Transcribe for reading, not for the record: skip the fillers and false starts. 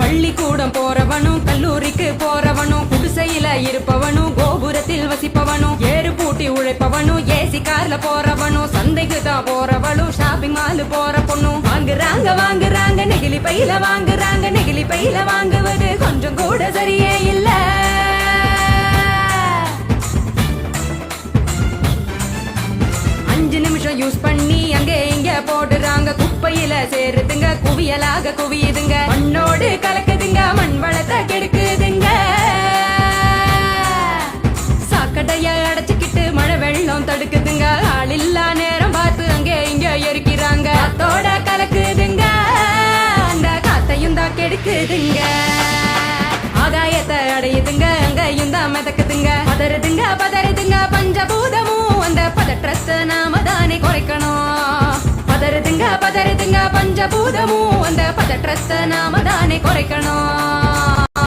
பள்ளிக்கூடம் போறவனும் கல்லூரிக்கு போறவனும் குடிசையில இருப்பவனும் கோபுரத்தில் வசிப்பவனும் ஏறு பூட்டி உழைப்பவனும் ஏசி கார்ல போறவனும் சந்தைக்கு தான் போறவளும் ஷாப்பிங் மால் போற பொண்ணும் வாங்குறாங்க நெகிழி பையில வாங்குறாங்க நெகிழி பையில வாங்குவது கொஞ்சம் கூட சரியே இல்ல. அஞ்சு நிமிஷம் யூஸ் பண்ணி அங்க இங்க போடுறாங்க குப்பையில சேருதுங்க குவியலாக குவியுதுங்க மண்ணோடு கலக்குதுங்க மண் வளத்தை கெடுக்குதுங்க. சாக்கடைய அடைச்சுக்கிட்டு மழை வெள்ளம் தடுக்குதுங்க ஆள் இல்லா நேரம் பார்த்து அங்க இங்க எரிக்கிறாங்க காத்தோட கலக்குதுங்க அந்த காத்தையும் தான் கெடுக்குதுங்க. ஆகாயத்தை அடையுதுங்க அங்கையும் தான் மிதக்குதுங்க பதறுதுங்க பஞ்சபூதமும் அந்த பதற்றத்தை நாம தானே குறைக்கணும். பதறுதுங்க பஞ்சபூதமும் அந்த பதற்றத்தை நாம தானே குறைக்கணும்.